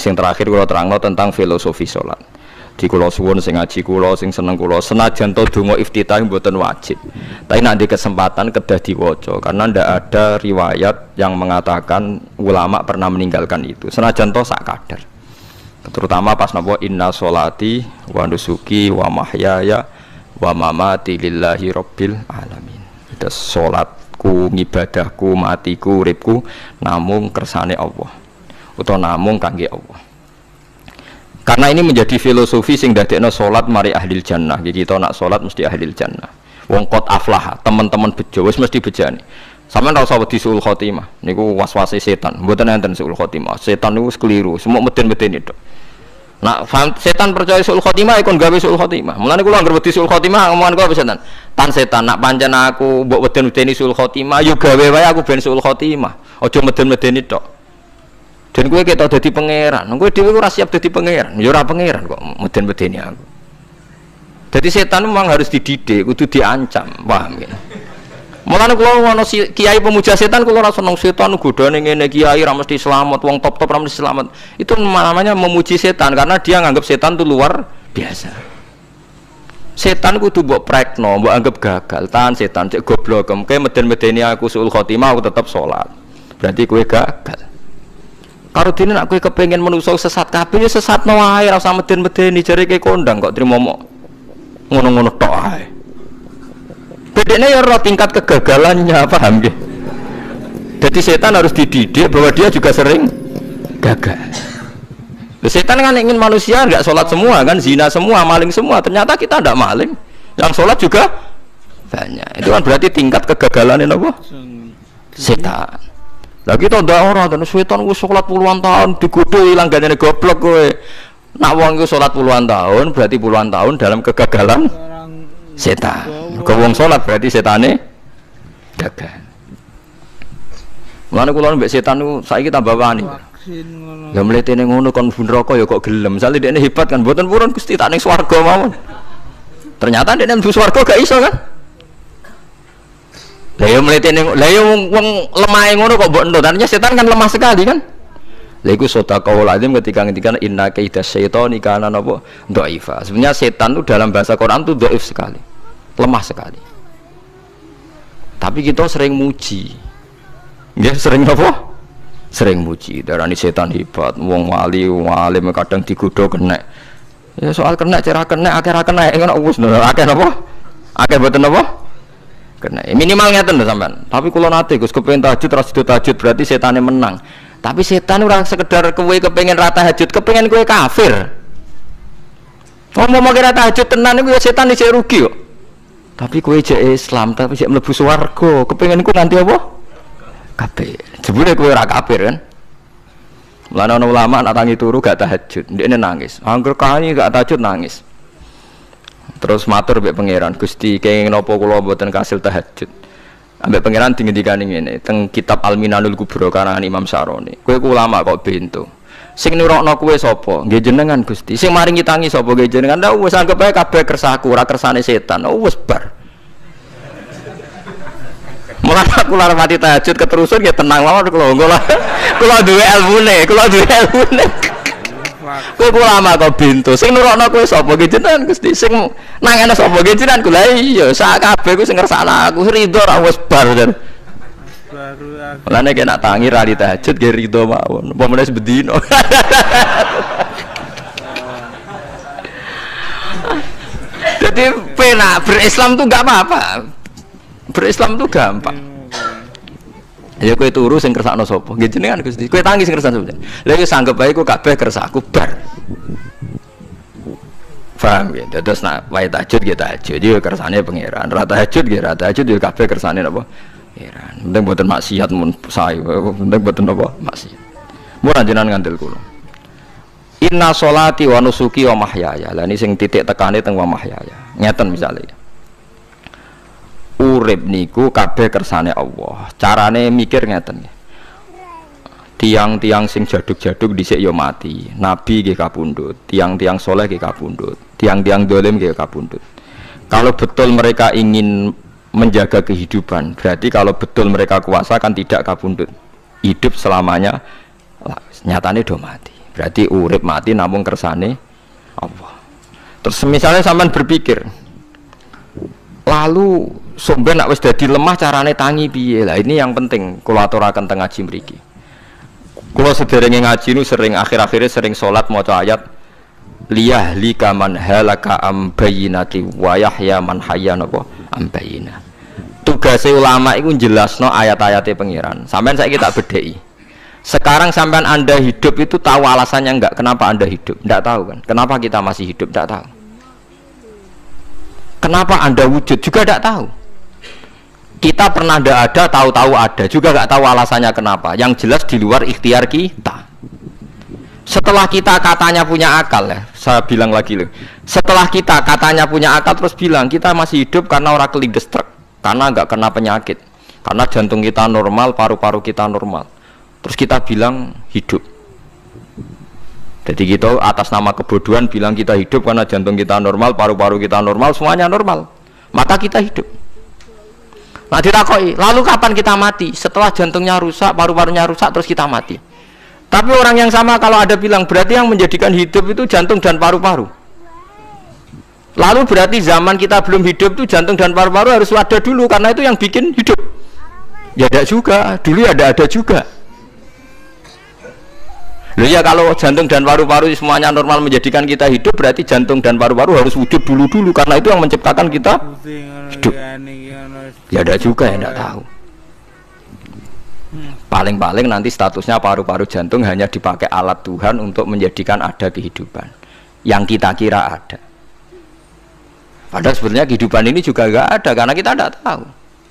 sing terakhir kula terangno tentang filosofi salat. Di kula suwun sing ngaji kula sing seneng kula senajan to donga iftitah mboten wajib. Tapi nek ada kesempatan kedah diwaca karena ndak ada riwayat yang mengatakan ulama pernah meninggalkan itu. Senajan to sak kadar. Terutama pas napa inna sholati wa nusuki wa mahyaya wa mamati lillahi rabbil alamin. Itu salatku, ngibadahku, matiku, uripku namung kersane Allah. Utawa namung kangge Allah. Karena ini menjadi filosofi sing dadekno salat mari ahlil jannah. Jadi kita nak salat mesti ahlil jannah. Wong qad aflah, teman-teman bejo wis mesti bejane. Sampeyan ora usah wedi suul khotimah. Niku waswase setan. Mboten enten suul khotimah. Setan niku keliru, semua meden-meden itu. Nah, setan percaya suul khotimah ikon gawe suul khotimah. Mulane kula anggere wedi suul khotimah omongan kula setan. Tan setan nak pancen aku mbok weden-wedeni suul khotimah, yo gawe wae aku ben suul khotimah. Aja meden-medeni tok. Dan kowe ketok dadi pangeran. Kowe dhewe ora siap dadi pangeran. Ya ora pangeran kok meden-medeni aku. Jadi setan memang harus dididik, kudu diancam, paham ya? Mulane kula ana kiai pemuja setan kula ora seneng setan godane ngene kiai ra mesti selamat, wong top-top ra mesti selamat. Itu namanya memuji setan karena dia nganggap setan itu luar biasa. Setan kudu mbok prekno, mbok anggap gagal. Tahan setan cek goblok, kowe meden-medeni aku suul khotimah aku tetap salat. Berarti kowe gagal. Karo dene nek kowe kepengin menungso sesat kabeh ya sesatno wae ora usah meden-medeni jare ke kondang kok trimo ngono-ngono tok ae. Bedene ya ora tingkat kegagalannya, paham nggih? Jadi setan harus dididik bahwa dia juga sering gagal. Setan kan ingin manusia enggak sholat semua kan, zina semua, maling semua. Ternyata kita enggak maling. Yang sholat juga banyak. Itu kan berarti tingkat kegagalan apa? Setan. Lah kita ndak ora tenan setan wis salat puluhan tahun digodho ilang gandane goblok kowe. Nak wong iku salat puluhan tahun berarti puluhan tahun dalam kegagalan setan. Kok wong salat berarti setane gagal. Mulane kula mbek setan niku saiki tambah wani. Ya mletene ngono kon neraka ya kok gelem. Misale dekne hebat kan mboten purun Gusti tak ning swarga mawon. Ternyata dekne mlebu swarga gak iso kan? Lah yo mletene lah yo wong lemahe ngono kok mbok entuk. Artinya setan kan lemah sekali kan. Lha iku sedekah lazim ketika ngendikan inna kaidas syaitani kana napa dhaifa. Sebenarnya setan itu dalam bahasa Quran itu dhaif sekali. Lemah sekali. Tapi kita sering muji. Nggih sering apa? Sering muji. Darani setan hebat, wong wali, wong alim kadang digodho kena. Ya soal kena cara kena akeh ra kena ngono wis akeh napa? Akeh mboten napa? Kena minimal ngeten lho sampean. Tapi kula nate Gus kepengin tahajud ra sido tahajud berarti setane menang. Tapi setan ora sekedar kowe kepengin ra tahajud, kepengin kowe kafir. Wong mau kira tahajud tenan iku ya setan isih rugi kok. Tapi kowe jek Islam tapi jek mlebu swarga, kepengin ku nanti apa? Kafir. Jebule kowe ora kafir kan? Lan ana ulama nak tangi turu gak tahajud, ndekne nangis. Angger kani gak tahajud nangis. Terus matur mbek pangeran, Gusti kenging napa kula mboten kasil tahajud. Ambek pangeran dingendikane ngene, teng kitab Al-Minanul Kubra karangan Imam Saroni. Kowe ku ulama kok bento. Sing nurokno kowe sapa? Nggih jenengan Gusti. Sing maringi tangi sapa? Nggih jenengan. Lah wis anggap ae kabeh kersaku, ora kersane setan. Wis bar. Mulane aku lara mati tahajud keterusan ya tenang mawon kula. Kula duwe ilmune, Kowe ulama kok bento. Sing nurokno kowe sapa? Nggih jenengan Gusti. Sing nangene sapa? Nggih jenengan kula. Iya, sak kabeh ku sing ngersakno aku ridho ra wis bar. Mulane kena tangi rali tahajud nggih ridho mawon. Apa meneh sebedino. Jadi pena berislam tuh enggak apa-apa. Berislam tuh gampang. Ya kowe turu sing kersakno sapa? Nggih jenengan Gusti. Kowe tangi sing kersakno sapa? Lha iku sanggep bae ku kabeh kersakku bar. Paham ya? Terus nak wae tahajud nggih tahajud yo kersane pangeran. Ra tahajud nggih ra tahajud yo kabeh kersane napa? Pangeran. Penting mboten maksiat mun sae. Penting mboten napa? Maksiat. Mun jenengan ngandel kula. Inna sholati wa nusuki wa mahyaya. Lah ini sing titik tekane teng wa mahyaya. Ngeten misale. Urip niku kabeh kersane Allah. Carane mikir ngeten. Tiang-tiang sing jaduk-jaduk dhisik ya mati. Nabi nggih kapundhut, tiang-tiang soleh nggih kapundhut, tiang-tiang dolim nggih kapundhut. Kalau betul mereka ingin menjaga kehidupan, berarti kalau betul mereka kuasa kan tidak kapundhut. Hidup selamanya nyatane do mati. Berarti urip mati namung kersane Allah. Terus misalnya sampean berpikir, lalu sampeyan nek wis dadi lemah carane tangi piye? Lah ini yang penting kula aturaken teng ngaji mriki. Kula sederenge ngaji nu sering akhir-akhire sering salat maca ayat liyahlika man halaka am bayyinati wa yahya man hayya napa am bayyinah. Tugase ulama iku jelasno ayat-ayate pangeran. Sampeyan saiki tak bedheki. Sekarang sampean Anda hidup itu tahu alasannya enggak? Kenapa Anda hidup? Enggak tahu kan? Kenapa kita masih hidup? Enggak tahu. Kenapa Anda wujud? Juga enggak tahu. Kita pernah enggak ada, tahu-tahu ada, juga enggak tahu alasannya kenapa. Yang jelas di luar ikhtiar kita. Setelah kita katanya punya akal ya, saya bilang lagi loh. Setelah kita katanya punya akal terus bilang kita masih hidup karena orang kelindes truk, karena enggak kena penyakit, karena jantung kita normal, paru-paru kita normal. Terus kita bilang hidup. Jadi kita atas nama kebodohan bilang kita hidup karena jantung kita normal, paru-paru kita normal, semuanya normal. Maka kita hidup. Nah ditakoi, lalu kapan kita mati? Setelah jantungnya rusak, paru-parunya rusak, terus kita mati. Tapi orang yang sama kalau ada bilang berarti yang menjadikan hidup itu jantung dan paru-paru. Lalu berarti zaman kita belum hidup itu jantung dan paru-paru harus ada dulu karena itu yang bikin hidup. Ya ada juga, dulu ada juga. Loh ya kalau jantung dan paru-paru semuanya normal menjadikan kita hidup, berarti jantung dan paru-paru harus wujud dulu karena itu yang menciptakan kita hidup. Ya ada juga yang tidak tahu. Paling-paling nanti statusnya paru-paru jantung hanya dipakai alat Tuhan untuk menjadikan ada kehidupan yang kita kira ada. Padahal sebenarnya kehidupan ini juga enggak ada karena kita tidak tahu.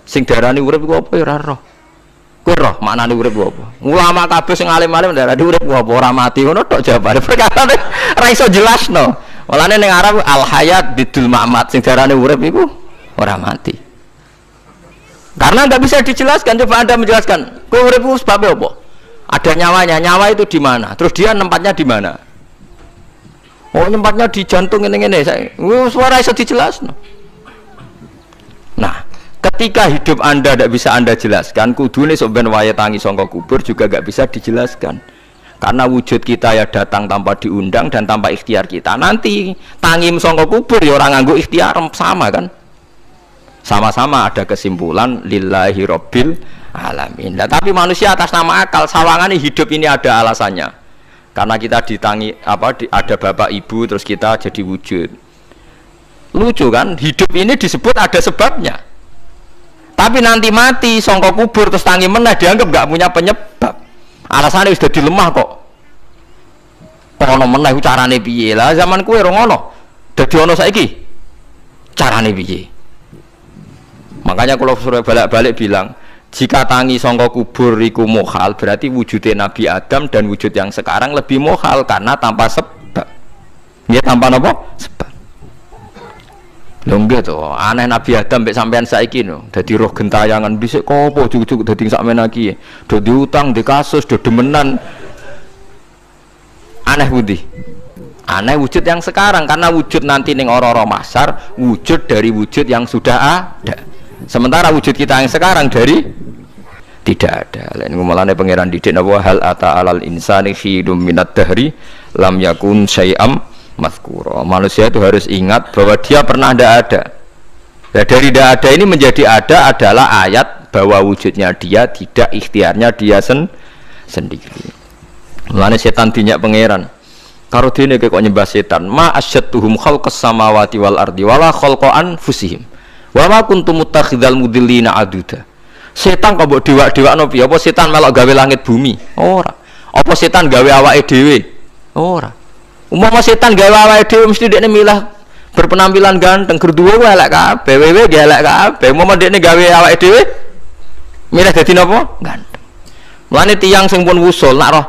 Sing darani urip ku apa ya ora roh. Kowe roh maknane urip ku apa? Ulama kabeh sing alim-alim darani urip ku apa ora mati ngono tok jawabane. Perkara ora iso jelasno. Walane ning Arab al hayat bidul mamat sing darani urip iku ora mati. Karena nggak bisa dijelaskan, coba Anda menjelaskan. Kowe urip ku sebab apa? Ada nyawanya, nyawa itu di mana? Terus dia tempatnya di mana? Oh, tempatnya di jantung ngene-ngene. Suara iso dijelasno. Nah, ketika hidup Anda tidak bisa Anda jelaskan, kudune sok ben wayahe tangi saka kubur juga nggak bisa dijelaskan. Karena wujud kita ya datang tanpa diundang dan tanpa ikhtiar kita. Nanti tangi saka kubur ya ora nganggo ikhtiar sama kan? Sama-sama ada kesimpulan lillahi rabbil alamin. Nah, tapi manusia atas nama akal sawangane hidup ini ada alasannya. Karena kita ditangi ada bapak ibu terus kita jadi wujud. Lucu kan? Hidup ini disebut ada sebabnya. Tapi nanti mati sangka kubur terus tangi meneh dianggap enggak punya penyebab. Alasannya sudah dilemah kok. Ono meneh carane piye? Lah zaman kuwe ora ngono. Dadi ono saiki. Carane piye? Makanya kalau suruh balik-balik bilang jika tangi sangka kubur iku mukhal berarti wujudnya Nabi Adam dan wujud yang sekarang lebih mukhal karena tanpa sebab. Ya tanpa apa? Sebab. Lho nggih to, aneh Nabi Adam mek sampean saiki no. Dadi roh gentayangan dhisik kopo cucuk dadi sakmene iki. Do diutang, di kasus, do demenan. Aneh budi. Aneh wujud yang sekarang karena wujud nanti ning ora-ora mahsyar wujud dari wujud yang sudah ada. Sementara wujud kita yang sekarang dari tidak ada. Lain ngomongane pangeran didik napa hal ata alal insani khidum minad dahri lam yakun syai'am mazkura. Manusia itu harus ingat bahwa dia pernah tidak ada. Nah, dari tidak ada ini menjadi ada adalah ayat bahwa wujudnya dia tidak ikhtiarnya dia sendiri. Mulane setan dinyak pangeran. Karo dene kok nyembah setan, ma asyadtuhum khalqas samawati wal ardi wala khalqa anfusihim. Wa ma kuntum muttakhidhal mudillina aduda. Setan kok mbok dewak-dewakno piye? Apa setan melok gawe langit bumi? Ora. Apa setan gawe awake dhewe? Ora. Umpama setan gawe awake dhewe mesti dekne milah berpenampilan ganteng, gerduwo ku elek kabeh, wewe ge elek kabeh. Umpama dekne gawe awake dhewe milah dadi napa? Ganteng. Mulane tiyang sing pun wusul nak roh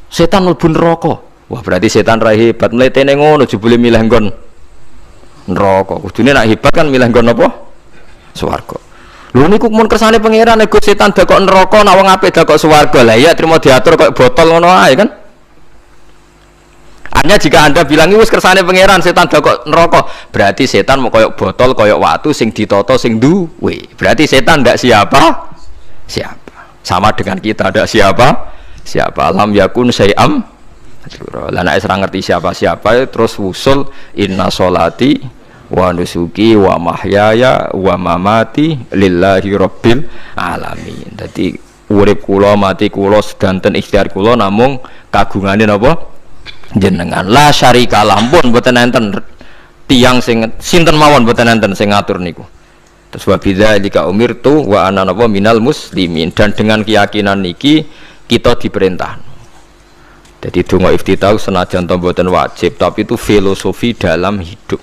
setan mlebu neraka. Wah, berarti setan ra hebat, mletene ngono jebule milih nggon neraka. Kudune nak hebat kan milih nggon apa? Swarga. Lho niku mun kersane pangeran nek setan dakok neraka nak wong apik dakok swarga. Lah iya trimo diatur kok botol ngono ae kan. Hanya jika Anda bilang wis kersane pangeran setan dakok neraka, berarti setan mau koyok botol, koyok watu sing ditoto sing duwe. Berarti setan ndak siapa? Siapa. Sama dengan kita ndak siapa? Siapa lam yakun syai'am Lah nek ora ngerti siapa-siapa terus wusul inna sholati wa nusuki wa mahyaya wa mamati lillahi rabbil alamin. Dadi urip kula mati kula sedanten ikhtiar kula namung kagungane napa jenengan. La syarika lampun mboten enten tiyang sing sinten mawon mboten enten sing ngatur niku. Terus wa bidzalika umirtu wa ana napa minal muslimin, dan dengan keyakinan niki kita diperintah. Jadi donga iftitah senajan to mboten wajib, tapi itu filosofi dalam hidup.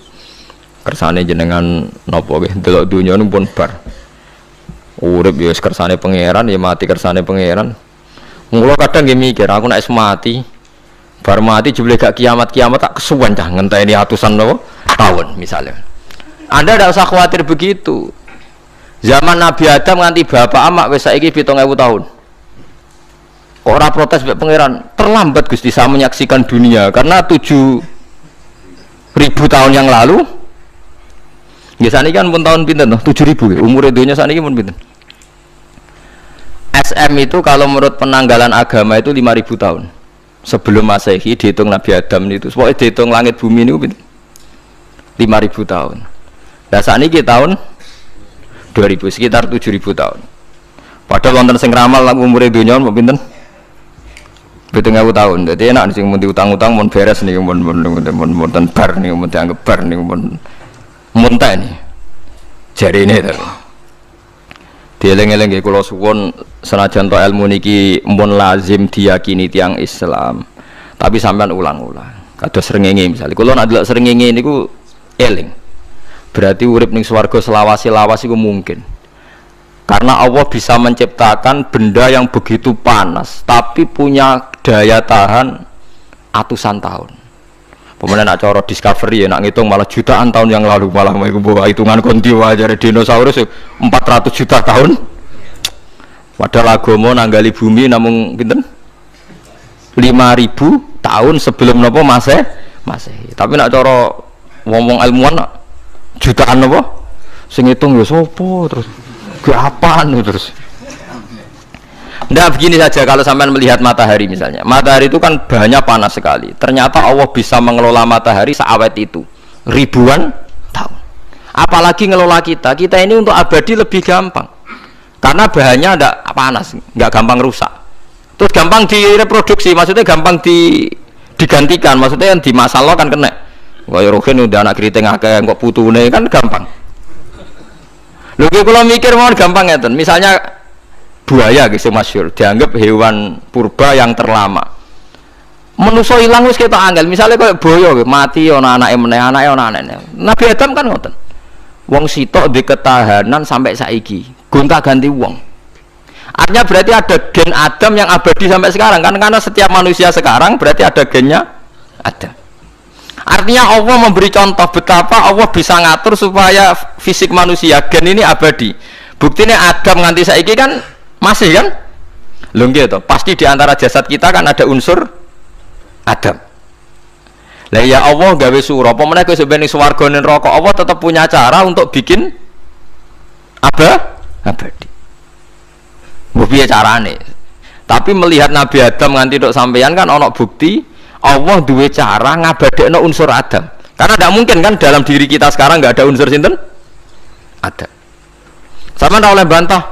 Kersane jenengan napa nggih delok donya nu pun bar. Urip ya wis kersane pangeran, ya mati kersane pangeran. Mula kadang nggih mikir, aku nek mati, bar mati jebule gak kiamat-kiamat tak kesuwen cah ngenteni atusan napa tahun misalnya. Anda tidak usah khawatir begitu. Zaman Nabi Adam nganti bapak amak wis saiki 7.000 tahun. Kok ora protes mbek pangeran? Terlambat Gusti saya menyaksikan dunia karena 7.000 tahun yang lalu. Ya saniki kan pun tahun pinten toh? 7.000 umur dunia saniki pun pinten? SM itu kalau menurut penanggalan agama itu 5.000 tahun. Sebelum Masehi dihitung Nabi Adam itu, pokoknya dihitung langit bumi ini pinten? 5.000 tahun. Lah saniki tahun 2000 sekitar 7.000 tahun. Padahal wonten sing ramal umur dunia mau pinten? 7.000 tahun. Jadi enak sing mun diutang-utang mun beres niku mun bar niku mun dianggap bar niku mun muntah ini. Jarine to. Dieling-eling nggih kula suwun senajan to ilmu niki mun lazim diyakini tiyang Islam. Tapi sampean ulang-ulang. Kados srengenge misalnya kula nek delok srengenge niku eling. Berarti urip ning swarga selawasi-lawas iku mungkin. Karena Allah bisa menciptakan benda yang begitu panas tapi punya daya tahan atusan tahun. Pemenang nak cara discovery ya nak ngitung malah jutaan tahun yang lalu, malah mau bawa hitungan konti wajar dinosaurus 400 juta tahun. Padahal agama nanggali bumi namung pinten 5.000 tahun sebelum napa Masehi. Tapi nak cara ngomong ilmuwan nak jutaan napa sing ngitung ya sapa terus ke apaan terus. Nggak begini saja kalau sampai melihat matahari misalnya. Matahari itu kan banyak panas sekali. Ternyata Allah bisa mengelola matahari seawet itu ribuan tahun. Apalagi ngelola kita. Kita ini untuk abadi lebih gampang. Karena bahannya tidak panas, nggak gampang rusak. Terus gampang direproduksi, maksudnya gampang digantikan. Maksudnya yang di masa lalu kan kena. Wah, rohin udah anak keriting akeh kok putune kan gampang. Lho kalau mikir mau gampang ya tuh. Misalnya buaya gitu masyhur dianggap hewan purba yang terlama. Manusa ilang wis ketok angel. Misalnya kayak buaya mati ana anake meneh, anake ana anake. Nabi Adam kan ngoten. Wong sitok di ketahanan sampai saiki. Gonta-ganti wong. Artinya berarti ada gen Adam yang abadi sampai sekarang kan, karena setiap manusia sekarang berarti ada gennya Adam. Artinya Allah memberi contoh betapa Allah bisa ngatur supaya fisik manusia gen ini abadi. Buktinya Adam nganti saiki kan masih kan? Lho nggih to, pasti di antara jasad kita kan ada unsur Adam. Lah ya Allah gawe surah, apa meneh kowe sebenarnya swarga ning neraka, Allah tetap punya cara untuk bikin abadi. Mbok piye carane? Tapi melihat Nabi Adam nganti tok sampeyan kan ana bukti Allah duwe cara ngabadekno unsur Adam. Karena tidak mungkin kan dalam diri kita sekarang nggak ada unsur sinten? Adam. Sama ndak oleh bantah.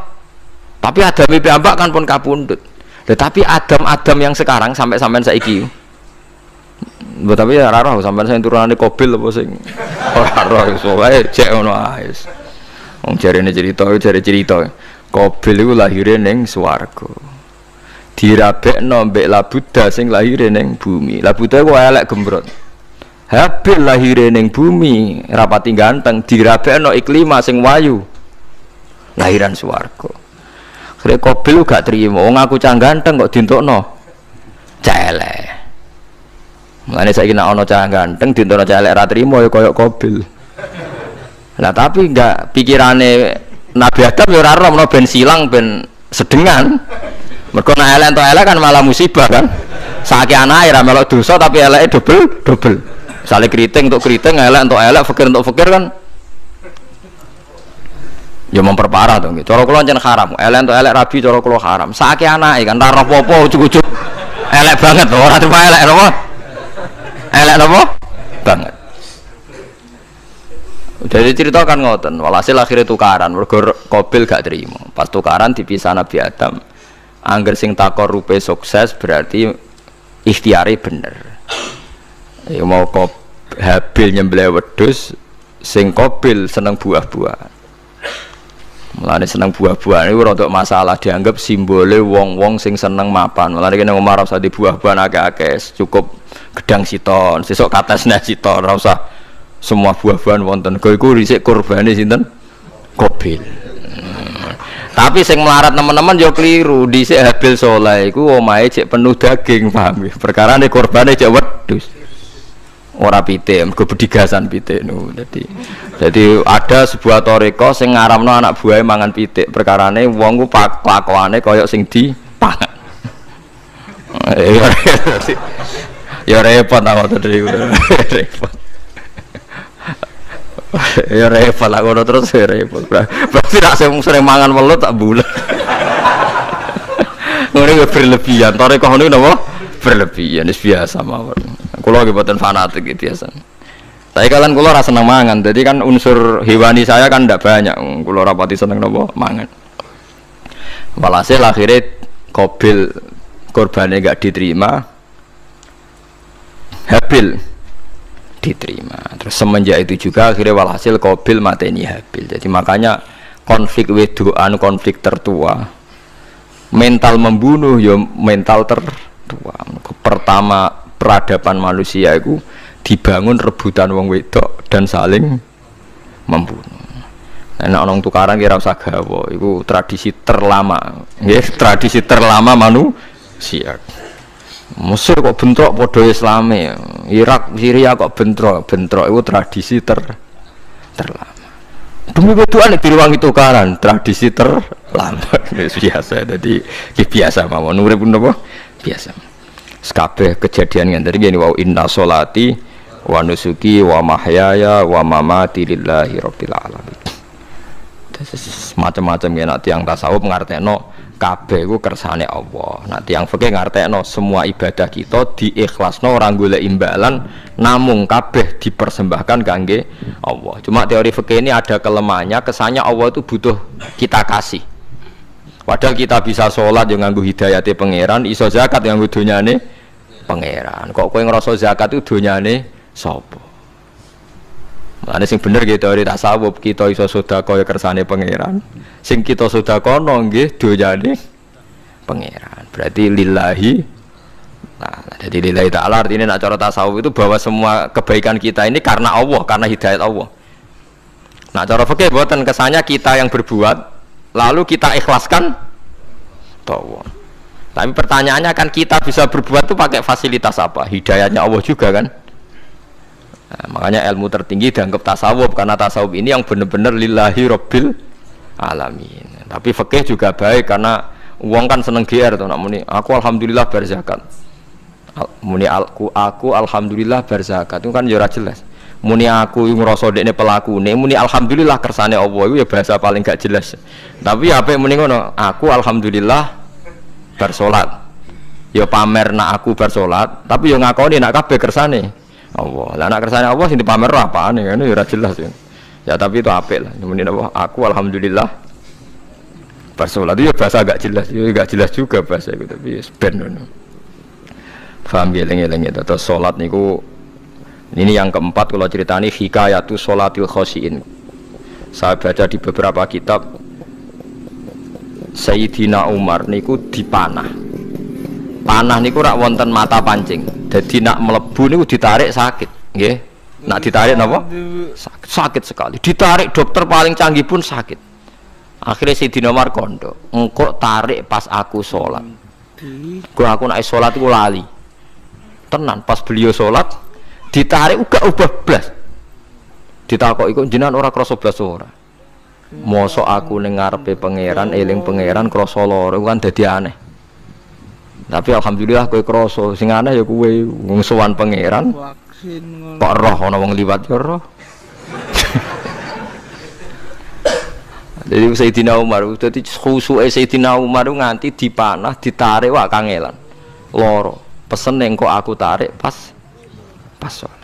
Tapi Adam piyambak kan pun kapundhut. Tetapi Adam yang sekarang sampai sampean saiki. Mbok tapi ya ora roh sampean sing turunane Qabil apa sing ora roh iso wae cek ngono ae. Wong jarene cerita. Qabil iku lahire ning swarga. Dirabekno mbek Labuda sing lahir ning bumi. Labuda ku elek gembrot. Habil lahir ning bumi rapati ganteng, dirabekno Iklima sing wayu. Lahiran swarga. Kare Qabil gak trimo, wong aku cah ganteng kok dintukno cah elek. Mulane saiki nek ana cah ganteng dintukno cah elek ra trimo ya koyo Qabil. Lah tapi enggak pikirane Nabi Adam ya ora roh ben silang ben sedengan. Mergo nek elek entuk elek kan malah musibah kan. Saiki anake ra melok dosa tapi eleke double. Misale kriting untuk kriting, elek entuk elek, fakir untuk fakir kan. Ya memperparah to nggih. Cara kula pancen haram. Elek entuk elek rabi cara kula haram. Saiki anake kan ora apa-apa ujug-ujug Elek banget loh, ora terima elek napa? Elek napa? Banget. Jadi cerita kan ngoten, walhasil akhirnya tukaran, mergo Qabil gak terima. Pas tukaran dipisah Nabi Adam. Angger sing takorupe sukses berarti ikhtiare bener. Ya mau Habil nyembelih wedhus, sing Qabil seneng buah-buahan. Mulane seneng buah-buahan iku rada masalah, dianggap simbole wong-wong sing seneng mapan. Mulane kene Umar ora usah di buah-buahan akeh-akeh, cukup gedang siton, sesuk katesne siton, ora usah semua buah-buahan wonten. Kok iku dhisik kurbane sinten? Qabil. Tapi sing melarat teman-teman yo keliru, dhisik Habil saleh iku omahe cek penuh daging, paham ya? Perkarane kurbane cek wedhus. Ora pitik, mergo bedigasan pitik niku. Jadi ada sebuah toreko sing ngaramno anak buahe mangan pitik. Perkarane wong ku kelakuane kaya sing dipangan. Ya repot ta ngoten iki. Repot. Ya repot lah ngono terus ya repot. Berarti rak sering mangan welut tak bulet. Ngono berlebihan. Toreko niku napa? Berlebihan, wis biasa mawon. Kula nggih boten fanatik iki biasa. Saya kalian kula ora seneng mangan. Jadi kan unsur hewani saya kan ndak banyak. Kula ora pati seneng napa mangan. Walhasil akhirnya Qabil korbannya enggak diterima. Habil diterima. Terus semenjak itu juga akhirnya walhasil Qabil mateni Habil. Jadi makanya konflik wedoan, konflik tertua, mental membunuh ya mental tertua. Pertama peradaban manusia itu dibangun rebutan wong wedok dan saling membunuh. Nek orang tukaran kira usah gawa, itu tradisi terlama, nggih, tradisi terlama manusia. Mesir kok bentrok padha Islame, Irak, Syria kok bentrok itu tradisi terlama. Demi wedokan diruwangi tukaran, tradisi terlama. Biasa, jadi biasa mawon urip napa? Biasa. Sekabeh kejadian ngene iki wa inna sholati wa nusuki wa mahyaya wa mamati lillahi rabbil alamin. Macam-macam ya nek tiyang tasawuf ngartekno kabeh iku kersane Allah. Nek tiyang fikih ngartekno semua ibadah kita diikhlasno ora golek imbalan namung kabeh dipersembahkan kangge Allah. Cuma teori fikih ini ada kelemahannya, kesannya Allah itu butuh kita kasih. Padahal kita bisa sholat yang nganggo hidayate pangeran, iso zakat yang nganggo donyane pangeran. Kok kowe ngrasa zakat itu donyane sapa? Mulane sing bener gitu teori tasawuf, kita iso sedekah ya kersane pangeran. Sing kita sedekahno nggih donyane pangeran. Berarti lillahi. Nah, jadi lillahi ta'ala artinya nak cara tasawuf itu bahwa semua kebaikan kita ini karena Allah, karena hidayat Allah. Nah, cara fikih boten kesannya kita yang berbuat lalu kita ikhlaskan Allah. Tapi pertanyaannya kan kita bisa berbuat itu pakai fasilitas apa? Hidayahnya Allah juga kan. Nah, makanya ilmu tertinggi dianggap tasawuf karena tasawuf ini yang benar-benar lillahi rabbil alamin. Tapi fikih juga baik karena uang kan seneng GR tuh nak muni aku alhamdulillah berzakat. Muni aku alhamdulillah berzakat itu kan ya ora jelas. Muni aku ngrasa dekne pelakune, muni alhamdulillah kersane Allah itu ya bahasa paling gak jelas. Tapi apa muni ngono, aku alhamdulillah bersolat. Ya pamer nak aku bersolat, tapi ya ngakoni nak kabeh kersane Allah. Lah nak kersane Allah sing dipamer apane kan ya ora jelas ya. Ya tapi itu apik lah. Muni apa? Aku alhamdulillah bersolat itu ya bahasa agak jelas, ya gak jelas juga bahasa itu tapi ben ngono. Paham ya eling-eling itu terus salat niku. Ini yang keempat kalau ceritani hikayatu sholatil khosyin. Saya baca di beberapa kitab Sayyidina Umar niku dipanah. Panah niku rak wonten mata pancing. Jadi nak melebu niku ditarik sakit, nggih. Nak ditarik napa? Sakit sekali. Ditarik dokter paling canggih pun sakit. Akhirnya Sayyidina Umar kondo, engkau tarik pas aku sholat. Gua aku nak sholat iku lali. Tenan pas beliau sholat ditarik uga ubah blas. Ditakoki kok jenengan ora krasa blas ora. Mosok aku ning ngarepe pangeran eling pangeran krasa lara kan dadi aneh. Tapi alhamdulillah kowe krasa sing aneh ya kowe wong sowan pangeran. Kok roh ana wong liwat ya roh. Jadi Sayyidina Umar dadi khusuke Sayyidina Umar nganti dipanah ditarik wak kangelan. loro. Pesen engko aku tarik pas salat.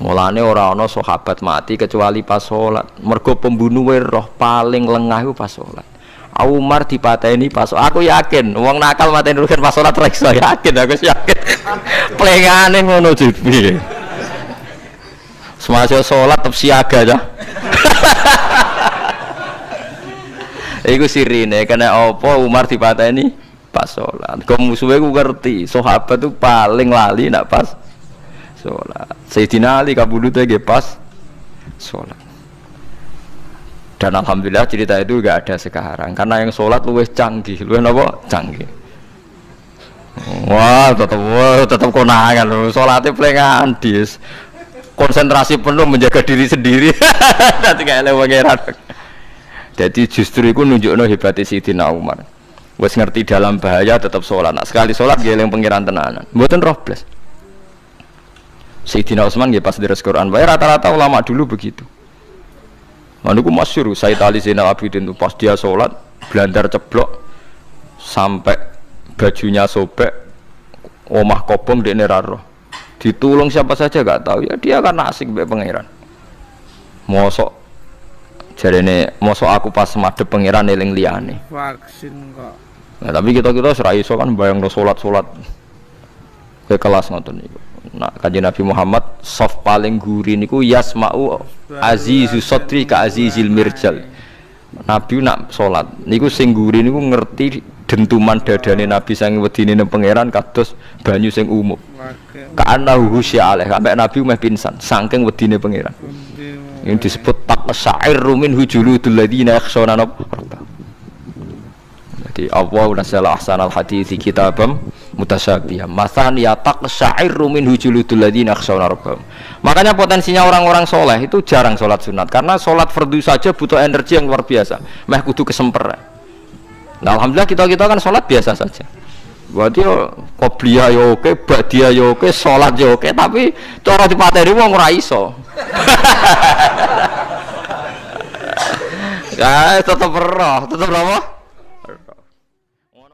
Mulane ora ana sahabat mati kecuali pas salat. Mergo pembunuhe roh paling lengah iku pas salat. Umar dipateni pas aku yakin wong nakal mateni rugen pas salat ra iso yakin aku yakin. Plengane ngono piye. Semasa salat tetep siaga ya. Iku sirine kena apa Umar dipateni pas salat. Kok musuhe ku ngerti, sahabat tuh paling lali nak pas salat. Sayyidina Ali kabudute nggih pas salat. Dan alhamdulillah cerita itu enggak ada sekarang karena yang salat luwih canggih, luwih napa? Canggih. Wah, tetep konangan salate plengan dis. Konsentrasi penuh menjaga diri sendiri. Nanti kayak lewat pangeran. Jadi justru itu nunjukno hebatnya Sayyidina Umar. Wes ngerti dalam bahaya tetap sholat. Nah, sekali sholat dia yang pangeran tenanan. Mboten roh blas. Sayyidina Utsman nggih pas deres Quran. Wae rata-rata ulama dulu begitu. Manuku masyhur Sayyid Ali Zainal Abidin itu pas dia sholat blandar ceblok sampai bajunya sobek, omah kobong dekne ra roh. Ditulung siapa saja gak tahu ya dia kan asik mbek pangeran. Mosok jarene mosok aku pas madhep pangeran eling liyane. Vaksin kok. Nah, tapi kita ora iso kan bayangno salat-salat ke kelas ngoten niku. Nah, Kanjeng Nabi Muhammad soft paling guri niku yasma'u azizu sotri ka azizil mirjal. Nabi nak salat niku sing guri niku ngerti dentuman dadane Nabi sang wedine nang pangeran kados banyu sing umum. Ka'anna husya alaih sampai Nabi meh pingsan saking wedine pangeran. Yang disebut taqsa'irru min hujuludul ladina yakhshawna rabbahum. Jadi Allah nazzala ahsanal hadithi kitabam mutasyabihan. Mathan ya taqsa'irru min hujuludul ladina yakhshawna rabbahum. Makanya potensinya orang-orang soleh itu jarang sholat sunat karena sholat fardu saja butuh energi yang luar biasa. Meh kudu kesemper. Nah, alhamdulillah kita kan sholat biasa saja. Berarti qobliyah ya oke, ba'diyah ya oke, sholat ya oke, tapi cara dipateni wong ora iso. Ya tetep roh, tetep apa?